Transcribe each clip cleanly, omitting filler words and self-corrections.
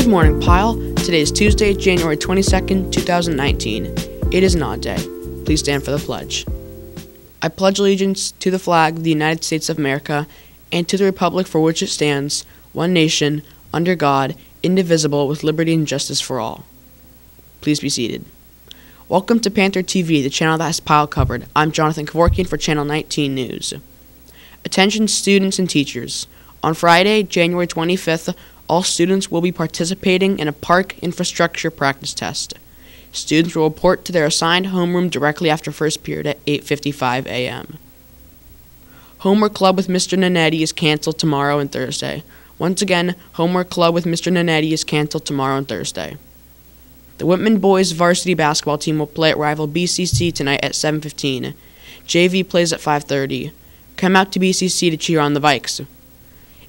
morning, Pyle. Today is Tuesday, January 22nd, 2019. It is Nod Day. Please stand for the pledge. I pledge allegiance to the flag of the United States of America and to the republic for which it stands, one nation, under God, indivisible, with liberty and justice for all. Please be seated. Welcome to Panther TV, the channel that has Pyle covered. I'm Jonathan Kevorkian for Channel 19 News. Attention students and teachers. On Friday, January 25th, all students will be participating in a park infrastructure practice test. Students will report to their assigned homeroom directly after first period at 8:55 a.m. Homework Club with Mr. Narni is canceled tomorrow and Thursday. Once again, Homework Club with Mr. Narni is canceled tomorrow and Thursday. The Whitman boys varsity basketball team will play at rival BCC tonight at 7:15. JV plays at 5:30. Come out to BCC to cheer on the Vikes.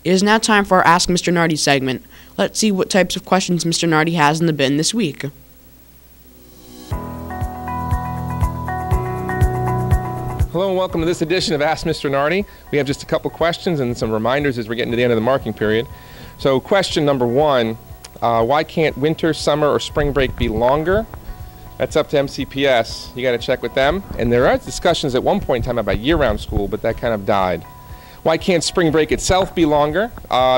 It is now time for our Ask Mr. Nardi segment. Let's see what types of questions Mr. Nardi has in the bin this week. Hello and welcome to this edition of Ask Mr. Nardi. We have just a couple questions and some reminders as we're getting to the end of the marking period. So question number one, why can't winter, summer, or spring break be longer? That's up to MCPS. You got to check with them. And there are discussions at one point in time about year-round school, but that kind of died. Why can't spring break itself be longer?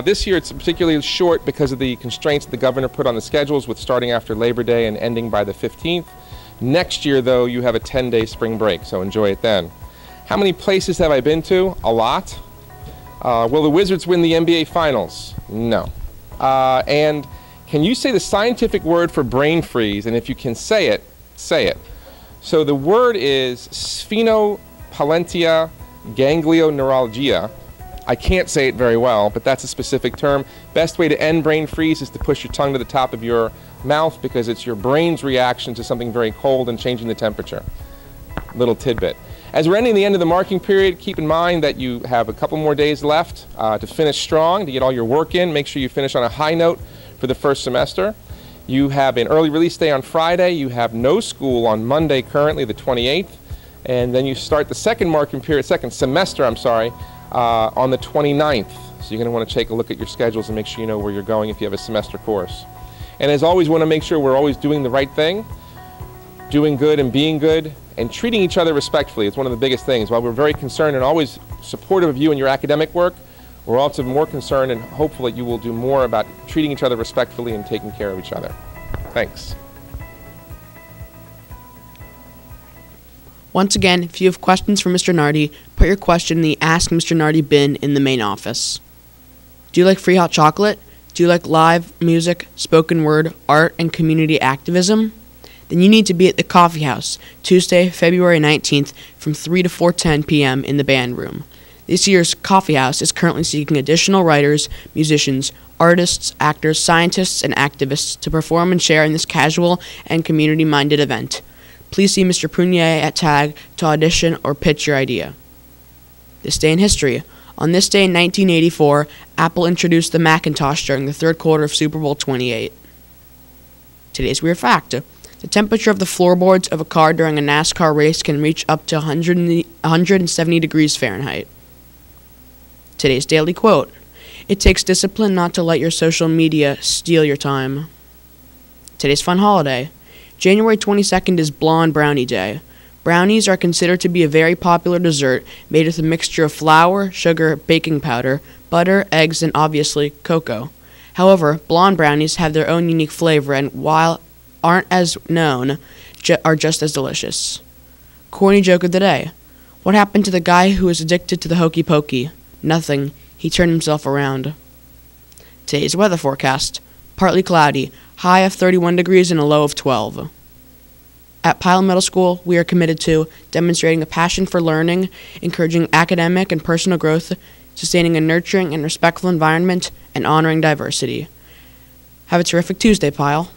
This year it's particularly short because of the constraints the governor put on the schedules with starting after Labor Day and ending by the 15th. Next year, though, you have a 10-day spring break, so enjoy it then. How many places have I been to? A lot. Will the Wizards win the NBA Finals? No. And can you say the scientific word for brain freeze? And if you can say it, say it. So the word is sphenopalentia ganglioneuralgia. I can't say it very well, but that's a specific term. Best way to end brain freeze is to push your tongue to the top of your mouth because it's your brain's reaction to something very cold and changing the temperature. Little tidbit. As we're ending the end of the marking period, keep in mind that you have a couple more days left to finish strong, to get all your work in. Make sure you finish on a high note for the first semester. You have an early release day on Friday. You have no school on Monday currently, the 28th. And then you start the second semester, on the 29th. So you're going to want to take a look at your schedules and make sure you know where you're going if you have a semester course. And as always, we want to make sure we're always doing the right thing, doing good and being good, and treating each other respectfully. It's one of the biggest things. While we're very concerned and always supportive of you and your academic work, we're also more concerned and hopeful that you will do more about treating each other respectfully and taking care of each other. Thanks. Once again, if you have questions for Mr. Nardi, put your question in the Ask Mr. Nardi bin in the main office. Do you like free hot chocolate? Do you like live music, spoken word, art, and community activism? Then you need to be at the Coffeehouse, Tuesday, February 19th from 3 to 4:10 p.m. in the band room. This year's Coffeehouse is currently seeking additional writers, musicians, artists, actors, scientists, and activists to perform and share in this casual and community-minded event. Please see Mr. Prunier at TAG to audition or pitch your idea. This day in history. On this day in 1984, Apple introduced the Macintosh during the third quarter of Super Bowl 28. Today's weird fact. The temperature of the floorboards of a car during a NASCAR race can reach up to 170 degrees Fahrenheit. Today's daily quote. It takes discipline not to let your social media steal your time. Today's fun holiday. January 22nd is Blonde Brownie Day. Brownies are considered to be a very popular dessert made with a mixture of flour, sugar, baking powder, butter, eggs, and obviously cocoa. However, blonde brownies have their own unique flavor and, while aren't as known, are just as delicious. Corny joke of the day. What happened to the guy who was addicted to the hokey pokey? Nothing. He turned himself around. Today's weather forecast. Partly cloudy, high of 31 degrees and a low of 12. At Pyle Middle School, we are committed to demonstrating a passion for learning, encouraging academic and personal growth, sustaining a nurturing and respectful environment, and honoring diversity. Have a terrific Tuesday, Pyle.